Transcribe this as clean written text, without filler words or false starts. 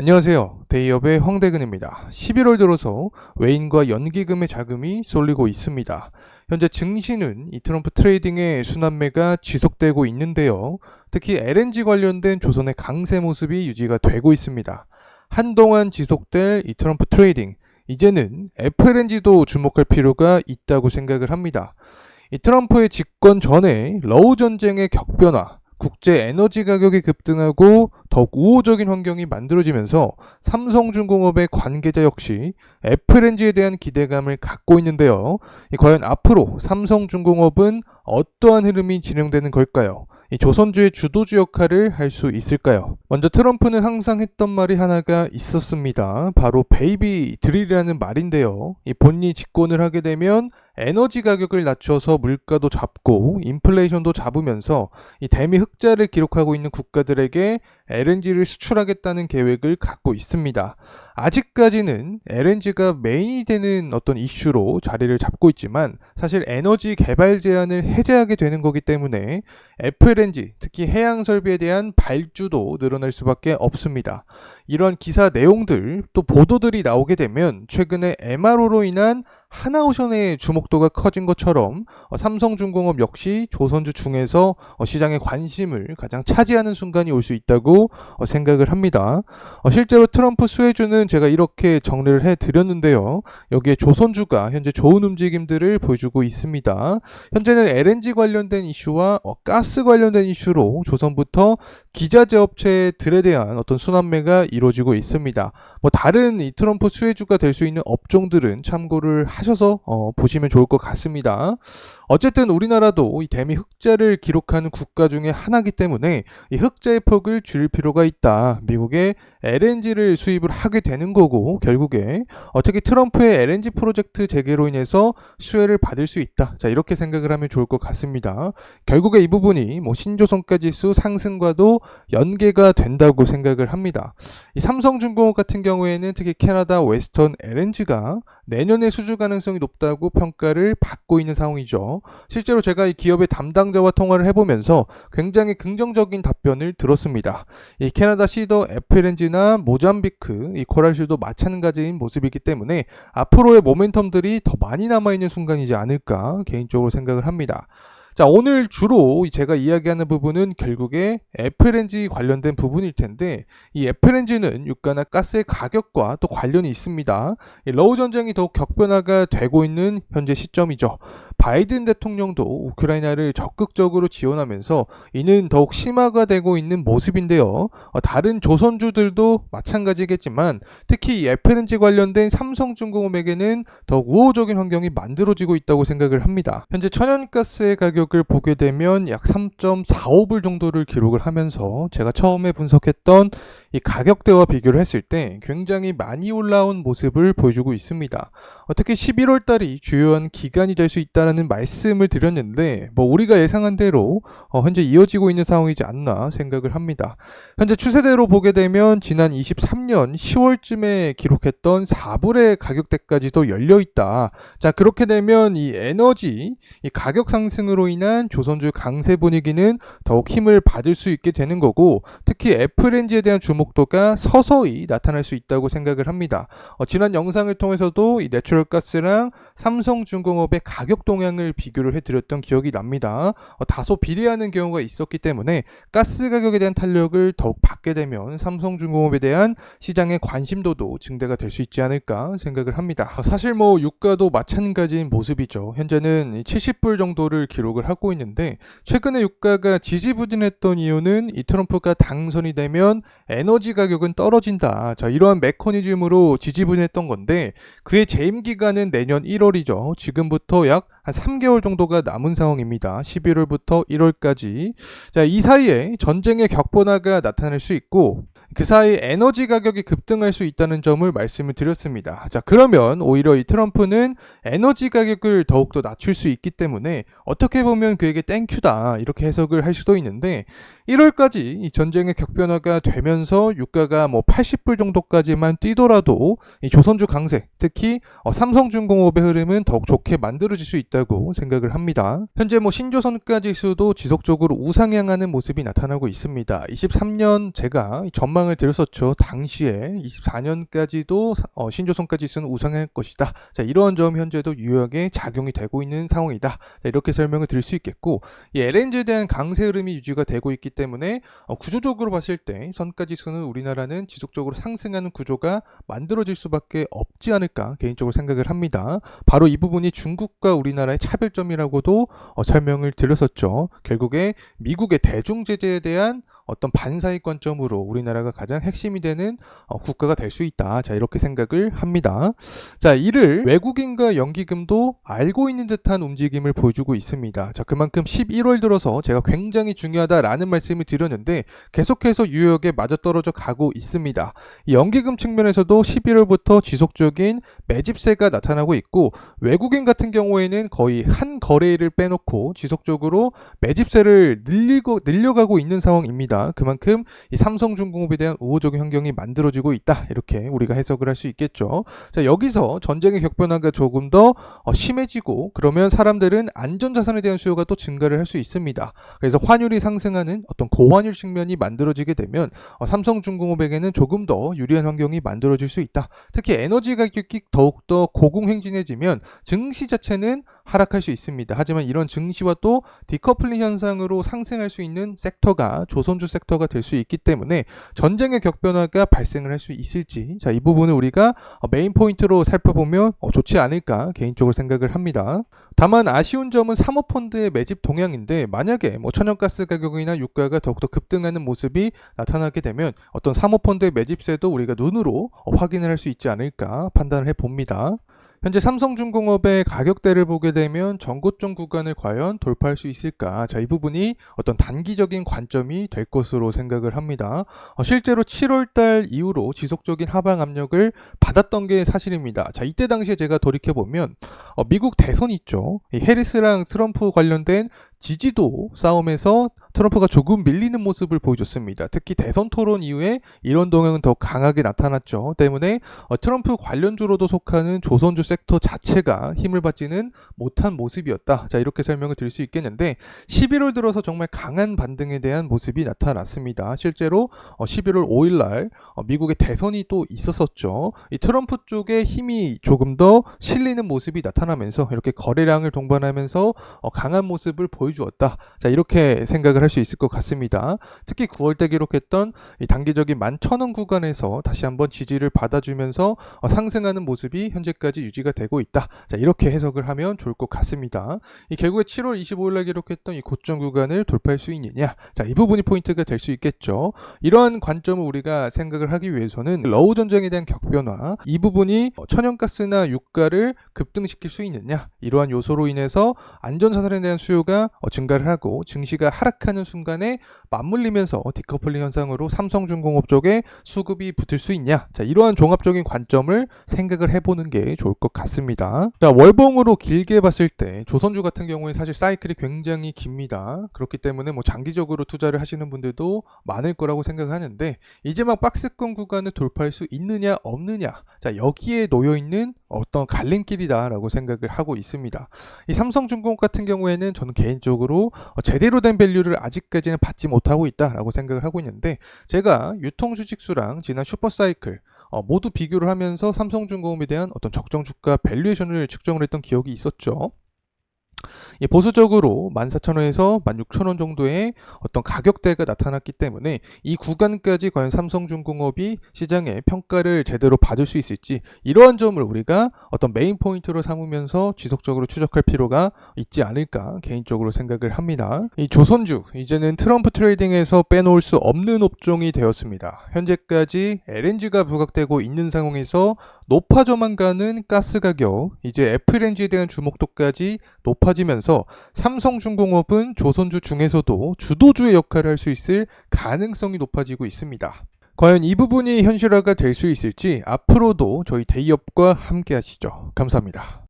안녕하세요. 데이업의 황대근입니다. 11월 들어서 외인과 연기금의 자금이 쏠리고 있습니다. 현재 증시는 이 트럼프 트레이딩의 순환매가 지속되고 있는데요. 특히 LNG 관련된 조선의 강세 모습이 유지가 되고 있습니다. 한동안 지속될 이 트럼프 트레이딩, 이제는 FLNG도 주목할 필요가 있다고 생각을 합니다. 이 트럼프의 집권 전에 러우 전쟁의 격변화, 국제 에너지 가격이 급등하고 더욱 우호적인 환경이 만들어지면서 삼성중공업의 관계자 역시 FLNG에 대한 기대감을 갖고 있는데요. 과연 앞으로 삼성중공업은 어떠한 흐름이 진행되는 걸까요? 이 조선주의 주도주 역할을 할 수 있을까요? 먼저 트럼프는 항상 했던 말이 하나가 있었습니다. 바로 베이비 드릴이라는 말인데요. 이 본인이 집권을 하게 되면 에너지 가격을 낮춰서 물가도 잡고 인플레이션도 잡으면서 이 대미 흑자를 기록하고 있는 국가들에게 LNG를 수출하겠다는 계획을 갖고 있습니다. 아직까지는 LNG가 메인이 되는 어떤 이슈로 자리를 잡고 있지만 사실 에너지 개발 제한을 해제하게 되는 거기 때문에 FLNG, 특히 해양 설비에 대한 발주도 늘어날 수밖에 없습니다. 이런 기사 내용들 또 보도들이 나오게 되면 최근에 MRO로 인한 하나오션의 주목도가 커진 것처럼 삼성중공업 역시 조선주 중에서 시장의 관심을 가장 차지하는 순간이 올 수 있다고 생각을 합니다. 실제로 트럼프 수혜주는 제가 이렇게 정리를 해드렸는데요. 여기에 조선주가 현재 좋은 움직임들을 보여주고 있습니다. 현재는 LNG 관련된 이슈와 가스 관련된 이슈로 조선부터 기자재 업체들에 대한 어떤 순환매가 이루어지고 있습니다. 다른 이 트럼프 수혜주가 될 수 있는 업종들은 참고를 하셔서 보시면 좋을 것 같습니다. 어쨌든 우리나라도 이 대미 흑자를 기록하는 국가 중에 하나이기 때문에 이 흑자의 폭을 줄일 필요가 있다. 미국에 LNG를 수입을 하게 되는 거고 결국에 특히 트럼프의 LNG 프로젝트 재개로 인해서 수혜를 받을 수 있다. 자, 이렇게 생각을 하면 좋을 것 같습니다. 결국에 이 부분이 신조선가 지수 상승과도 연계가 된다고 생각을 합니다. 이 삼성중공업 같은 경우에는 특히 캐나다 웨스턴 LNG가 내년에 수주 가능성이 높다고 평가를 받고 있는 상황이죠. 실제로 제가 이 기업의 담당자와 통화를 해보면서 굉장히 긍정적인 답변을 들었습니다. 이 캐나다 시더 FLNG나 모잠비크, 이 코랄슈도 마찬가지인 모습이기 때문에 앞으로의 모멘텀들이 더 많이 남아있는 순간이지 않을까 개인적으로 생각을 합니다. 자, 오늘 주로 제가 이야기하는 부분은 결국에 FLNG 관련된 부분일 텐데 이 FLNG는 유가나 가스의 가격과 또 관련이 있습니다. 이 러우 전쟁이 더욱 격변화가 되고 있는 현재 시점이죠. 바이든 대통령도 우크라이나를 적극적으로 지원하면서 이는 더욱 심화가 되고 있는 모습인데요. 다른 조선주들도 마찬가지겠지만 특히 이 FLNG 관련된 삼성중공업에게는 더욱 우호적인 환경이 만들어지고 있다고 생각을 합니다. 현재 천연가스의 가격을 보게 되면 약 3.45불 정도를 기록을 하면서 제가 처음에 분석했던 이 가격대와 비교를 했을 때 굉장히 많이 올라온 모습을 보여주고 있습니다. 특히 11월 달이 주요한 기간이 될 수 있다는 말씀을 드렸는데 우리가 예상한 대로 현재 이어지고 있는 상황이지 않나 생각을 합니다. 현재 추세대로 보게 되면 지난 23년 10월쯤에 기록했던 4불의 가격대까지도 열려있다. 자, 그렇게 되면 이 에너지 이 가격 상승으로 인한 조선주 강세 분위기는 더욱 힘을 받을 수 있게 되는 거고 특히 FLNG에 대한 주목도가 서서히 나타날 수 있다고 생각을 합니다. 지난 영상을 통해서도 이 내추럴가스랑 삼성중공업의 가격 동향을 비교를 해드렸던 기억이 납니다. 다소 비례하는 경우가 있었기 때문에 가스 가격에 대한 탄력을 더욱 받게 되면 삼성중공업에 대한 시장의 관심도도 증대가 될 수 있지 않을까 생각을 합니다. 사실 유가도 마찬가지인 모습이죠. 현재는 70불 정도를 기록을 하고 있는데 최근에 유가가 지지부진했던 이유는 이 트럼프가 당선이 되면 에너지 가격은 떨어진다. 자, 이러한 메커니즘으로 지지부진했던 건데 그의 재임 기간은 내년 1월이죠. 지금부터 약 한 3개월 정도가 남은 상황입니다. 11월부터 1월까지. 자, 이 사이에 전쟁의 격변화가 나타날 수 있고 그 사이 에너지 가격이 급등할 수 있다는 점을 말씀을 드렸습니다. 자, 그러면 오히려 이 트럼프는 에너지 가격을 더욱더 낮출 수 있기 때문에 어떻게 보면 그에게 땡큐다 이렇게 해석을 할 수도 있는데 1월까지 이 전쟁의 격변화가 되면서 유가가 80불 정도까지만 뛰더라도 이 조선주 강세, 특히 삼성중공업의 흐름은 더욱 좋게 만들어질 수 있다 있다고 생각을 합니다. 현재 신조선가 지수도 지속적으로 우상향하는 모습이 나타나고 있습니다. 23년 제가 전망을 드렸었죠. 당시에 24년까지도 신조선가 지수는 우상향할 것이다. 자, 이러한 점 현재도 유효하게 작용이 되고 있는 상황이다. 자, 이렇게 설명을 드릴 수 있겠고, 이 LNG에 대한 강세 흐름이 유지가 되고 있기 때문에 구조적으로 봤을 때 선가 지수는 우리나라는 지속적으로 상승하는 구조가 만들어질 수밖에 없지 않을까 개인적으로 생각을 합니다. 바로 이 부분이 중국과 우리나라의 차별점이라고도 설명을 드렸었죠. 결국에 미국의 대중 제재에 대한 어떤 반사익 관점으로 우리나라가 가장 핵심이 되는 국가가 될 수 있다. 자, 이렇게 생각을 합니다. 자, 이를 외국인과 연기금도 알고 있는 듯한 움직임을 보여주고 있습니다. 자, 그만큼 11월 들어서 제가 굉장히 중요하다라는 말씀을 드렸는데 계속해서 유효하게 맞아떨어져 가고 있습니다. 이 연기금 측면에서도 11월부터 지속적인 매집세가 나타나고 있고, 외국인 같은 경우에는 거의 한 거래일을 빼놓고 지속적으로 매집세를 늘려가고 있는 상황입니다. 그만큼 이 삼성중공업에 대한 우호적인 환경이 만들어지고 있다. 이렇게 우리가 해석을 할 수 있겠죠. 자, 여기서 전쟁의 격변화가 조금 더 심해지고 그러면 사람들은 안전자산에 대한 수요가 또 증가를 할 수 있습니다. 그래서 환율이 상승하는 어떤 고환율 측면이 만들어지게 되면 삼성중공업에게는 조금 더 유리한 환경이 만들어질 수 있다. 특히 에너지 가격이 더욱더 고공행진해지면 증시 자체는 하락할 수 있습니다. 하지만 이런 증시와 또 디커플링 현상으로 상승할 수 있는 섹터가 조선주 섹터가 될 수 있기 때문에 전쟁의 격변화가 발생을 할 수 있을지, 자, 이 부분을 우리가 메인 포인트로 살펴보면 좋지 않을까 개인적으로 생각을 합니다. 다만 아쉬운 점은 사모펀드의 매집 동향인데, 만약에 천연가스 가격이나 유가가 더욱더 급등하는 모습이 나타나게 되면 어떤 사모펀드의 매집세도 우리가 눈으로 확인을 할 수 있지 않을까 판단을 해봅니다. 현재 삼성중공업의 가격대를 보게 되면 전고점 구간을 과연 돌파할 수 있을까? 자, 이 부분이 어떤 단기적인 관점이 될 것으로 생각을 합니다. 실제로 7월달 이후로 지속적인 하방 압력을 받았던 게 사실입니다. 자, 이때 당시에 제가 돌이켜보면 미국 대선 있죠. 이 해리스랑 트럼프 관련된 지지도 싸움에서 트럼프가 조금 밀리는 모습을 보여줬습니다. 특히 대선 토론 이후에 이런 동향은 더 강하게 나타났죠. 때문에 트럼프 관련주로도 속하는 조선주 섹터 자체가 힘을 받지는 못한 모습이었다. 자, 이렇게 설명을 드릴 수 있겠는데, 11월 들어서 정말 강한 반등에 대한 모습이 나타났습니다. 실제로 11월 5일날 미국의 대선이 또 있었었죠. 이 트럼프 쪽에 힘이 조금 더 실리는 모습이 나타나면서 이렇게 거래량을 동반하면서 강한 모습을 보여주었다. 자, 이렇게 생각을 할 수 있을 것 같습니다. 특히 9월때 기록했던 이 단기적인 11,000원 구간에서 다시 한번 지지를 받아주면서 상승하는 모습이 현재까지 유지가 되고 있다. 자, 이렇게 해석을 하면 좋을 것 같습니다. 결국에 7월 25일날 기록했던 이 고점 구간을 돌파할 수 있느냐, 자, 이 부분이 포인트가 될 수 있겠죠. 이러한 관점을 우리가 생각을 하기 위해서는 러우 전쟁에 대한 격변화, 이 부분이 천연가스나 유가를 급등시킬 수 있느냐, 이러한 요소로 인해서 안전자산에 대한 수요가 증가를 하고 증시가 하락하는 순간에 맞물리면서 디커플링 현상으로 삼성중공업 쪽에 수급이 붙을 수 있냐, 자, 이러한 종합적인 관점을 생각을 해보는 게 좋을 것 같습니다. 자, 월봉으로 길게 봤을 때 조선주 같은 경우에 사실 사이클이 굉장히 깁니다. 그렇기 때문에 장기적으로 투자를 하시는 분들도 많을 거라고 생각하는데, 이제 막 박스권 구간을 돌파할 수 있느냐 없느냐, 자, 여기에 놓여있는 어떤 갈림길이다라고 생각을 하고 있습니다. 이 삼성중공업 같은 경우에는 저는 개인적으로 제대로 된 밸류를 아직까지는 받지 못하고 있다라고 생각을 하고 있는데, 제가 유통주식수랑 지난 슈퍼사이클 모두 비교를 하면서 삼성중공업에 대한 어떤 적정 주가 밸류에이션을 측정을 했던 기억이 있었죠. 보수적으로 14,000원에서 16,000원 정도의 어떤 가격대가 나타났기 때문에 이 구간까지 과연 삼성중공업이 시장의 평가를 제대로 받을 수 있을지, 이러한 점을 우리가 어떤 메인 포인트로 삼으면서 지속적으로 추적할 필요가 있지 않을까 개인적으로 생각을 합니다. 이 조선주, 이제는 트럼프 트레이딩에서 빼놓을 수 없는 업종이 되었습니다. 현재까지 LNG가 부각되고 있는 상황에서 높아져만 가는 가스 가격, 이제 FLNG에 대한 주목도까지 높아지면서 삼성중공업은 조선주 중에서도 주도주의 역할을 할 수 있을 가능성이 높아지고 있습니다. 과연 이 부분이 현실화가 될 수 있을지 앞으로도 저희 데이업과 함께 하시죠. 감사합니다.